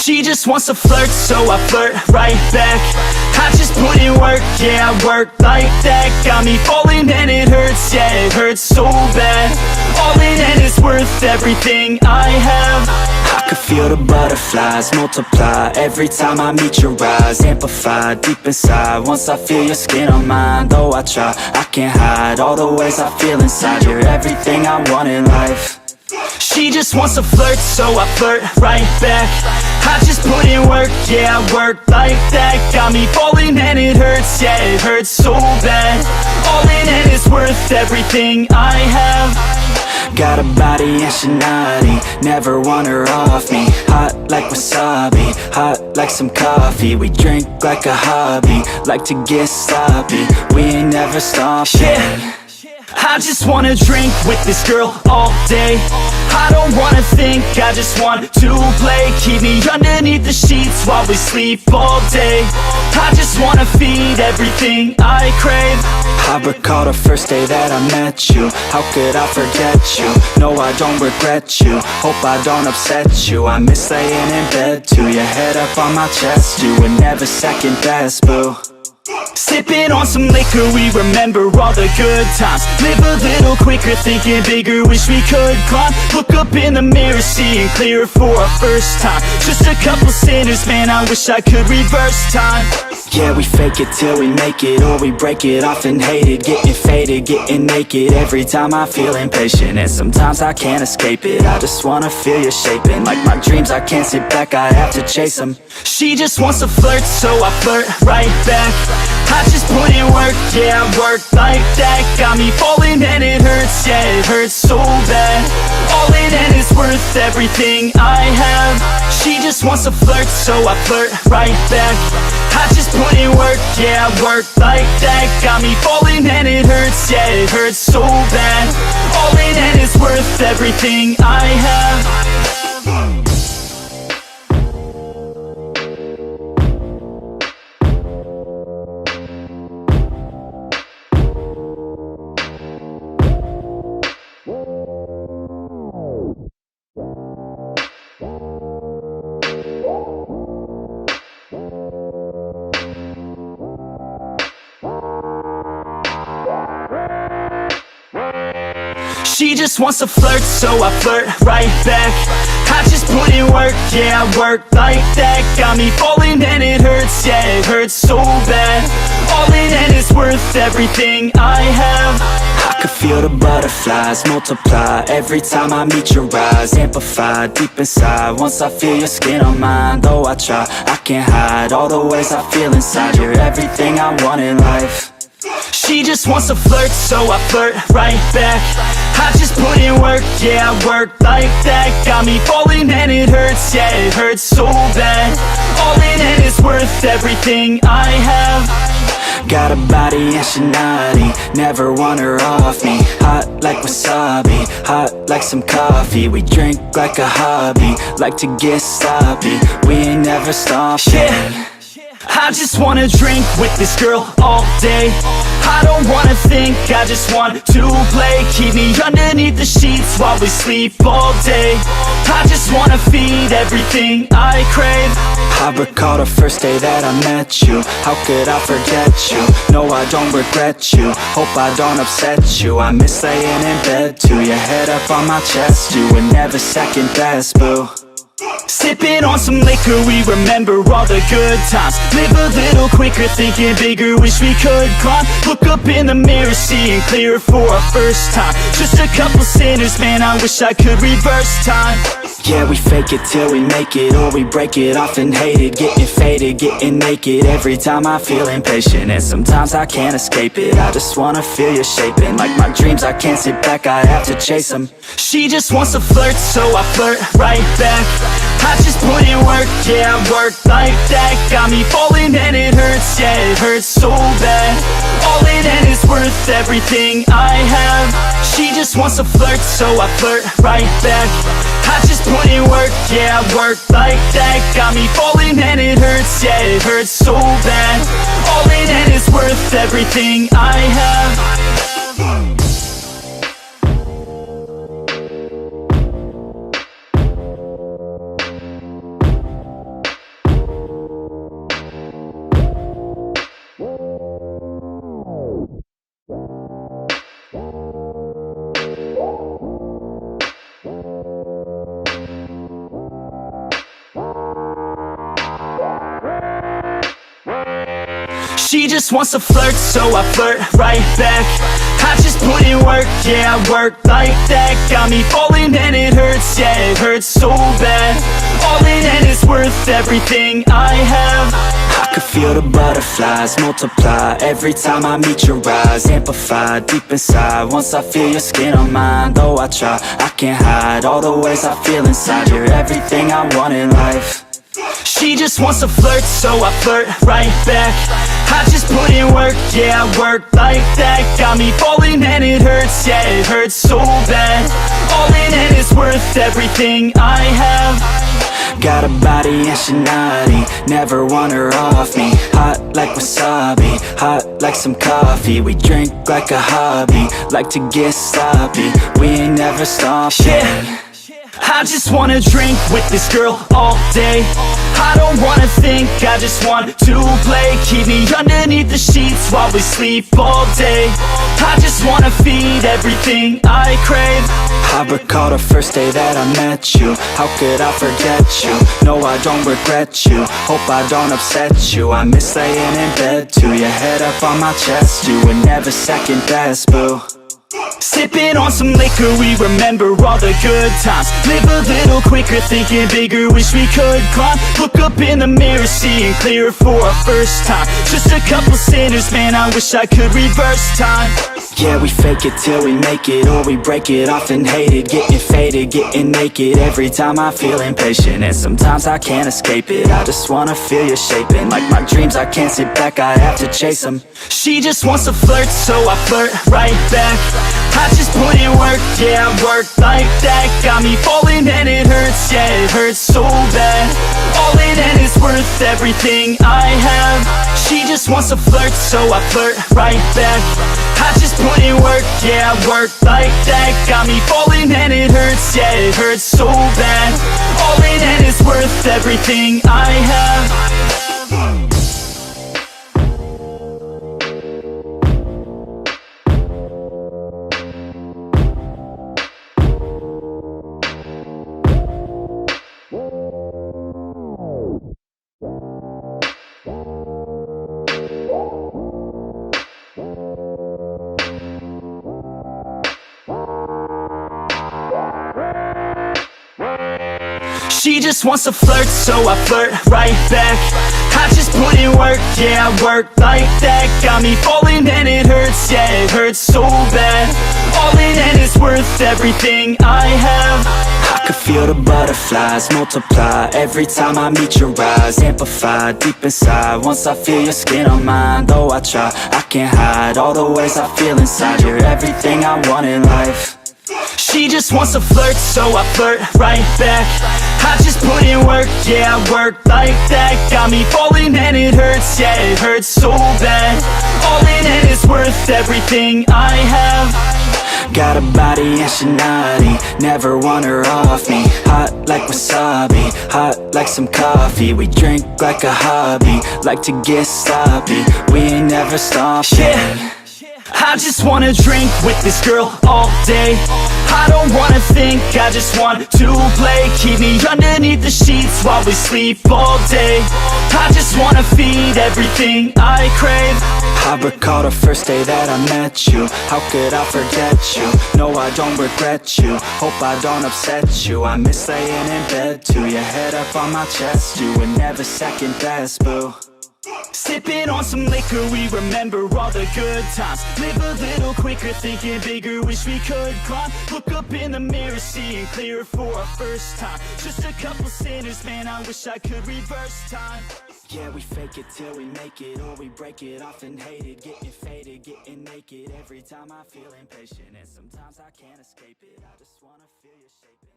She just wants to flirt, so I flirt right back. I just put in work, yeah, I work like that. Got me falling and it hurts, yeah, it hurts so bad. All in and it's worth everything I have. I could feel the butterflies multiply every time I meet your eyes. Amplify deep inside once I feel your skin on mine. Though I try, I can't hide all the ways I feel inside. You're everything I want in life. She just wants to flirt, so I flirt right back. I just put in work, yeah, I work like that. Got me falling and it hurts, yeah, it hurts so bad. All in and it's worth everything I have. Got a body and she naughty, never want her off me. Hot like wasabi, hot like some coffee. We drink like a hobby, like to get sloppy. We ain't never stopping. Yeah. I just wanna drink with this girl all day. I don't wanna think, I just want to play. Keep me underneath the sheets while we sleep all day. I just wanna feed everything I crave. I recall the first day that I met you. How could I forget you? No, I don't regret you. Hope I don't upset you. I miss laying in bed too. Your head up on my chest, you were never second best, boo. Sipping on some liquor, we remember all the good times. Live a little quicker, thinking bigger, wish we could climb. Look up in the mirror, seeing clearer for our first time. Just a couple sinners, man, I wish I could reverse time. Yeah, we fake it till we make it, or we break it off and hate it. Getting faded, getting naked, every time I feel impatient. And sometimes I can't escape it, I just wanna feel you shaping. Like my dreams, I can't sit back, I have to chase them. She just wants to flirt, so I flirt right back. I just put in work, yeah, I work like that. Got me falling and it hurts, yeah, it hurts so bad. All in and it's worth everything I have. She just wants to flirt, so I flirt right back. I just put in work, yeah, I work like that. Got me falling and it hurts, yeah, it hurts so bad. All in and it's worth everything I have. She just wants to flirt, so I flirt right back. I just put in work, yeah, I work like that. Got me falling and it hurts, yeah, it hurts so bad. All in and it's worth everything I have. I could feel the butterflies multiply every time I meet your eyes. Amplify deep inside once I feel your skin on mine. Though I try, I can't hide all the ways I feel inside. You're everything I want in life. She just wants to flirt, so I flirt right back. I just put in work, yeah, I work like that. Got me falling and it hurts, yeah, it hurts so bad. All in and it's worth everything I have. Got a body and she naughty, never want her off me. Hot like wasabi, hot like some coffee. We drink like a hobby, like to get sloppy. We ain't never stopping. Yeah. I just wanna drink with this girl all day. I don't wanna think, I just want to play. Keep me underneath the sheets while we sleep all day. I just wanna feed everything I crave. I recall the first day that I met you. How could I forget you? No, I don't regret you. Hope I don't upset you. I miss laying in bed too. Your head up on my chest, you were never second best, boo. Sipping on some liquor, we remember all the good times. Live a little quicker, thinking bigger, wish we could climb. Look up in the mirror, seeing clearer for our first time. Just a couple sinners, man, I wish I could reverse time. Yeah, we fake it till we make it, or we break it off and hate it. Getting faded, getting naked, every time I feel impatient. And sometimes I can't escape it, I just wanna feel you shaping. Like my dreams, I can't sit back, I have to chase them. She just wants to flirt, so I flirt right back. I just put in work, yeah, I work like that. Got me falling and it hurts, yeah, it hurts so bad. All in and it's worth everything I have. She just wants to flirt, so I flirt right back. I just put in work, yeah, I work like that. Got me falling and it hurts, yeah, it hurts so bad. All in and it's worth everything I have. She just wants to flirt, so I flirt right back. I just put in work, yeah, I work like that. Got me falling and it hurts, yeah, it hurts so bad. All in and it's worth everything I have. I could feel the butterflies multiply every time I meet your eyes. Amplify deep inside once I feel your skin on mine. Though I try, I can't hide all the ways I feel inside. You're everything I want in life. She just wants to flirt, so I flirt right back. I just put in work, yeah, I work like that. Got me falling and it hurts, yeah, it hurts so bad. All in and it's worth everything I have. Got a body and she naughty, never want her off me. Hot like wasabi, hot like some coffee. We drink like a hobby, like to get sloppy. We ain't never stopping. Yeah. I just wanna drink with this girl all day. I don't wanna think, I just want to play. Keep me underneath the sheets while we sleep all day. I just wanna feed everything I crave. I recall the first day that I met you. How could I forget you? No, I don't regret you. Hope I don't upset you. I miss laying in bed too. Your head up on my chest, you were never second best, boo. Sipping on some liquor, we remember all the good times. Live a little quicker, thinking bigger, wish we could climb. Look up in the mirror, seeing clearer for our first time. Just a couple sinners, man, I wish I could reverse time. Yeah, we fake it till we make it, or we break it off and hate it. Getting faded, getting naked, every time I feel impatient. And sometimes I can't escape it, I just wanna feel you shaping. Like my dreams, I can't sit back, I have to chase them. She just wants to flirt, so I flirt right back. I just put in work, yeah, I work like that. Got me falling and it hurts, yeah, it hurts so bad. All in and it's worth everything I have. She just wants to flirt, so I flirt right back. I just put in work, yeah, I work like that. Got me falling and it hurts, yeah, it hurts so bad. All in and it's worth everything I have. She just wants to flirt, so I flirt right back. I just put in work, yeah, I work like that. Got me falling and it hurts, yeah, it hurts so bad. All in and it's worth everything I have. I could feel the butterflies multiply every time I meet your eyes. Amplify deep inside once I feel your skin on mine. Though I try, I can't hide all the ways I feel inside. You're everything I want in life. She just wants to flirt, so I flirt right back. I just put in work, yeah, I work like that. Got me falling and it hurts, yeah, it hurts so bad. All in and it's worth everything I have. Got a body and she naughty, never want her off me. Hot like wasabi, hot like some coffee. We drink like a hobby, like to get sloppy. We ain't never stopping. Yeah. I just wanna drink with this girl all day. I don't wanna think, I just want to play. Keep me underneath the sheets while we sleep all day. I just wanna feed everything I crave. I recall the first day that I met you. How could I forget you? No, I don't regret you. Hope I don't upset you. I miss laying in bed too. Your head up on my chest, you were never second best, boo. Sipping on some liquor, we remember all the good times. Live a little quicker, thinking bigger, wish we could climb. Look up in the mirror, seeing clearer for our first time. Just a couple sinners, man, I wish I could reverse time. Yeah, we fake it till we make it, or we break it off and hate it. Getting faded, getting naked, every time I feel impatient. And sometimes I can't escape it, I just wanna feel you shaping.